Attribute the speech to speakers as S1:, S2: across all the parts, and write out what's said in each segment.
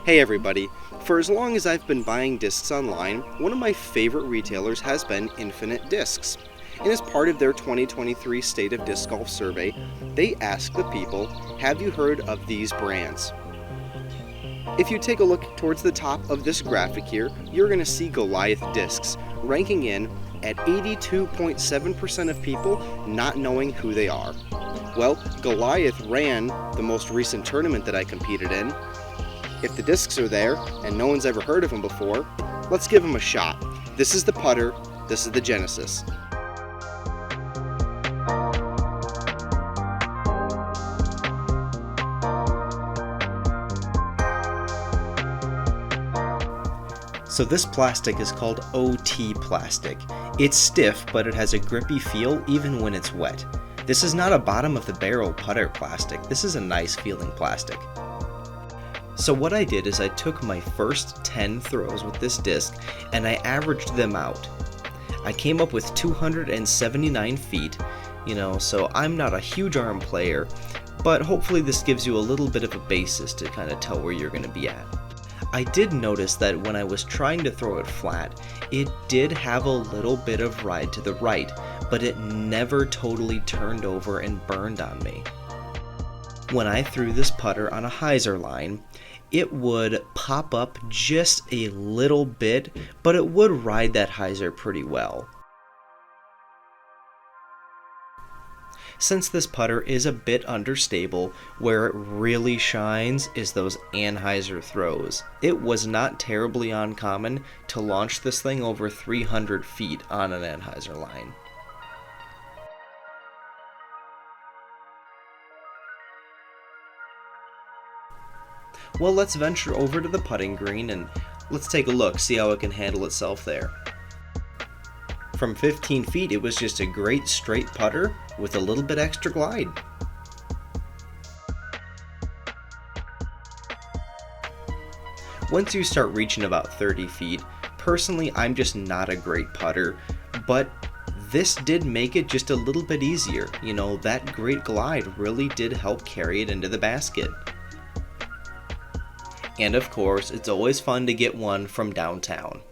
S1: Hey everybody, for as long as I've been buying discs online, one of my favorite retailers has been Infinite Discs. And as part of their 2023 State of Disc Golf survey, they asked the people, have you heard of these brands? If you take a look towards the top of this graphic here, you're going to see Goliath Discs ranking in at 82.7% of people not knowing who they are. Well, Goliath ran the most recent tournament that I competed in. If the discs are there and no one's ever heard of them before, let's give them a shot. This is the putter, this is the Genesis. So this plastic is called OT plastic. It's stiff, but it has a grippy feel even when it's wet. This is not a bottom of the barrel putter plastic. This is a nice feeling plastic. So what I did is I took my first 10 throws with this disc and I averaged them out. I came up with 279 feet, so I'm not a huge arm player, but hopefully this gives you a little bit of a basis to kind of tell where you're going to be at. I did notice that when I was trying to throw it flat, it did have a little bit of ride to the right, but it never totally turned over and burned on me. When I threw this putter on a hyzer line, it would pop up just a little bit, but it would ride that hyzer pretty well. Since this putter is a bit understable, where it really shines is those anhyzer throws. It was not terribly uncommon to launch this thing over 300 feet on an anhyzer line. Well, let's venture over to the putting green and let's take a look, see how it can handle itself there. From 15 feet, it was just a great straight putter with a little bit extra glide. Once you start reaching about 30 feet, personally, I'm just not a great putter, but this did make it just a little bit easier. That great glide really did help carry it into the basket. And of course, it's always fun to get one from downtown.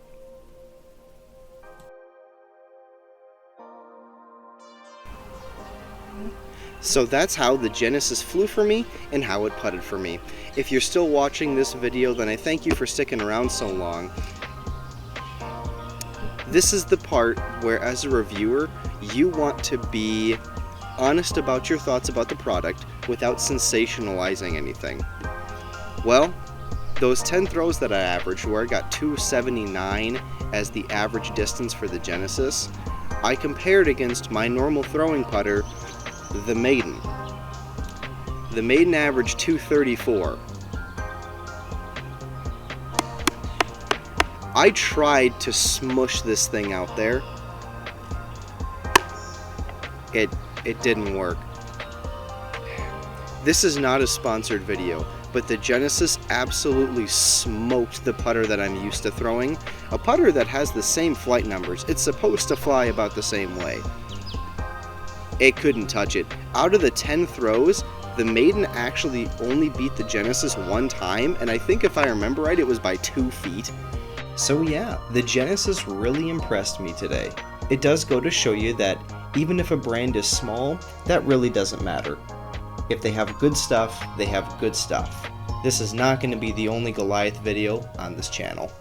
S1: So that's how the Genesis flew for me and how it putted for me. If you're still watching this video, then I thank you for sticking around so long. This is the part where, as a reviewer, you want to be honest about your thoughts about the product without sensationalizing anything. Well, those 10 throws that I averaged, where I got 279 as the average distance for the Genesis, I compared against my normal throwing putter, the Maiden. The Maiden averaged 234. I tried to smush this thing out there. It didn't work. This is not a sponsored video, but the Genesis absolutely smoked the putter that I'm used to throwing. A putter that has the same flight numbers. It's supposed to fly about the same way. It couldn't touch it. Out of the 10 throws, the Maiden actually only beat the Genesis one time, and I think if I remember right, it was by 2 feet. So yeah, the Genesis really impressed me today. It does go to show you that even if a brand is small, that really doesn't matter. If they have good stuff, they have good stuff. This is not going to be the only Goliath video on this channel.